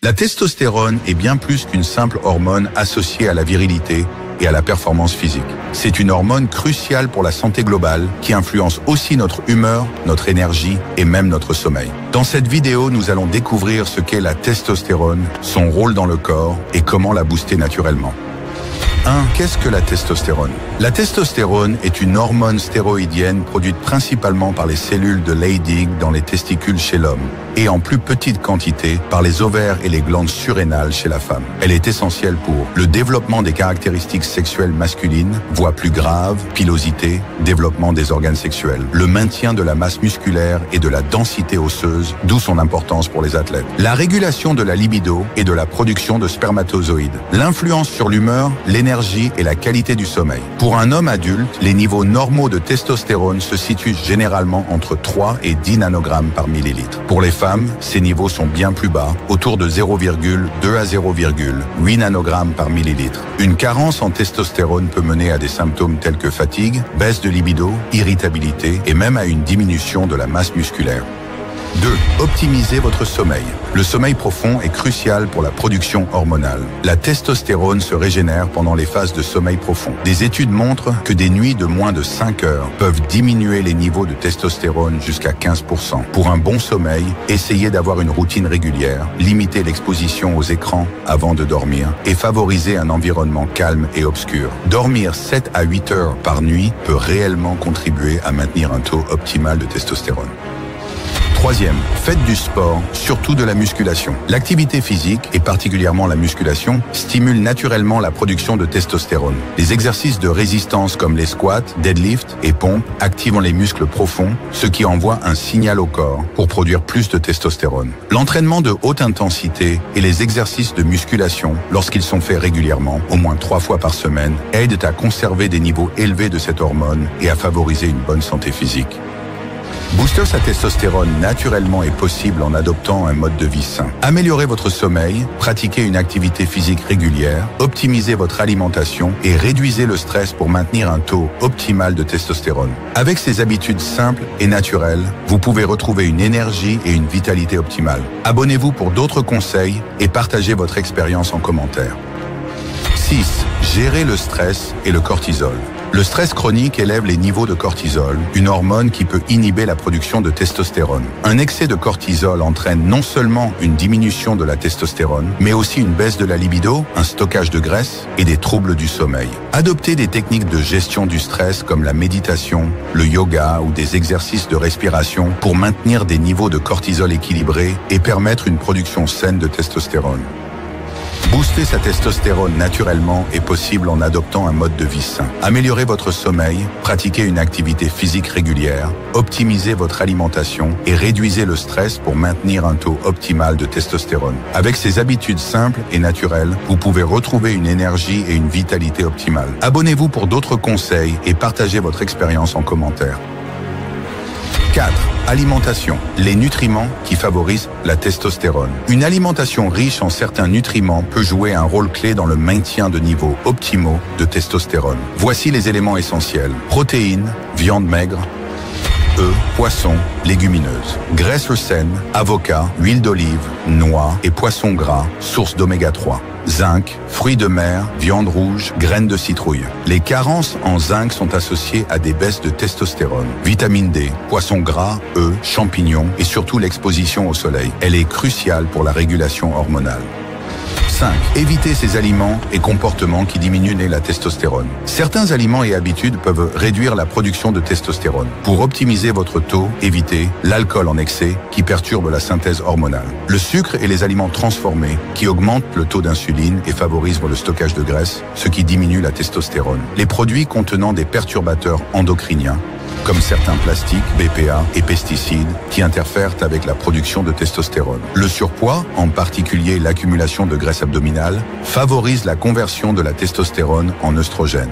La testostérone est bien plus qu'une simple hormone associée à la virilité et à la performance physique. C'est une hormone cruciale pour la santé globale qui influence aussi notre humeur, notre énergie et même notre sommeil. Dans cette vidéo, nous allons découvrir ce qu'est la testostérone, son rôle dans le corps et comment la booster naturellement. 1. Qu'est-ce que la testostérone? La testostérone est une hormone stéroïdienne produite principalement par les cellules de Leydig dans les testicules chez l'homme et en plus petite quantité par les ovaires et les glandes surrénales chez la femme. Elle est essentielle pour le développement des caractéristiques sexuelles masculines, voix plus grave, pilosité, développement des organes sexuels, le maintien de la masse musculaire et de la densité osseuse, d'où son importance pour les athlètes, la régulation de la libido et de la production de spermatozoïdes, l'influence sur l'humeur, l'énergie et la qualité du sommeil. Pour un homme adulte, les niveaux normaux de testostérone se situent généralement entre 3 et 10 nanogrammes par millilitre. Pour les femmes, ces niveaux sont bien plus bas, autour de 0,2 à 0,8 nanogrammes par millilitre. Une carence en testostérone peut mener à des symptômes tels que fatigue, baisse de libido, irritabilité et même à une diminution de la masse musculaire. 2. Optimisez votre sommeil. Le sommeil profond est crucial pour la production hormonale. La testostérone se régénère pendant les phases de sommeil profond. Des études montrent que des nuits de moins de 5 heures peuvent diminuer les niveaux de testostérone jusqu'à 15%. Pour un bon sommeil, essayez d'avoir une routine régulière, limitez l'exposition aux écrans avant de dormir et favorisez un environnement calme et obscur. Dormir 7 à 8 heures par nuit peut réellement contribuer à maintenir un taux optimal de testostérone. 3. Faites du sport, surtout de la musculation. L'activité physique, et particulièrement la musculation, stimule naturellement la production de testostérone. Les exercices de résistance comme les squats, deadlift et pompes activent les muscles profonds, ce qui envoie un signal au corps pour produire plus de testostérone. L'entraînement de haute intensité et les exercices de musculation, lorsqu'ils sont faits régulièrement, au moins 3 fois par semaine, aident à conserver des niveaux élevés de cette hormone et à favoriser une bonne santé physique. Booster sa testostérone naturellement est possible en adoptant un mode de vie sain. Améliorez votre sommeil, pratiquez une activité physique régulière, optimisez votre alimentation et réduisez le stress pour maintenir un taux optimal de testostérone. Avec ces habitudes simples et naturelles, vous pouvez retrouver une énergie et une vitalité optimale. Abonnez-vous pour d'autres conseils et partagez votre expérience en commentaire. 6. Gérez le stress et le cortisol. Le stress chronique élève les niveaux de cortisol, une hormone qui peut inhiber la production de testostérone. Un excès de cortisol entraîne non seulement une diminution de la testostérone, mais aussi une baisse de la libido, un stockage de graisse et des troubles du sommeil. Adoptez des techniques de gestion du stress comme la méditation, le yoga ou des exercices de respiration pour maintenir des niveaux de cortisol équilibrés et permettre une production saine de testostérone. Booster sa testostérone naturellement est possible en adoptant un mode de vie sain. Améliorez votre sommeil, pratiquez une activité physique régulière, optimisez votre alimentation et réduisez le stress pour maintenir un taux optimal de testostérone. Avec ces habitudes simples et naturelles, vous pouvez retrouver une énergie et une vitalité optimale. Abonnez-vous pour d'autres conseils et partagez votre expérience en commentaire. 4. Alimentation. Les nutriments qui favorisent la testostérone. Une alimentation riche en certains nutriments peut jouer un rôle clé dans le maintien de niveaux optimaux de testostérone. Voici les éléments essentiels. Protéines, viande maigre, œufs, poissons, légumineuses, graisses saines, avocats, huile d'olive, noix et poissons gras, source d'oméga 3. Zinc, fruits de mer, viande rouge, graines de citrouille. Les carences en zinc sont associées à des baisses de testostérone. Vitamine D, poissons gras, œufs, champignons et surtout l'exposition au soleil. Elle est cruciale pour la régulation hormonale. 5. Évitez ces aliments et comportements qui diminuent la testostérone. Certains aliments et habitudes peuvent réduire la production de testostérone. Pour optimiser votre taux, évitez l'alcool en excès qui perturbe la synthèse hormonale, le sucre et les aliments transformés qui augmentent le taux d'insuline et favorisent le stockage de graisse, ce qui diminue la testostérone. Les produits contenant des perturbateurs endocriniens comme certains plastiques, BPA et pesticides qui interfèrent avec la production de testostérone. Le surpoids, en particulier l'accumulation de graisse abdominale, favorise la conversion de la testostérone en œstrogène.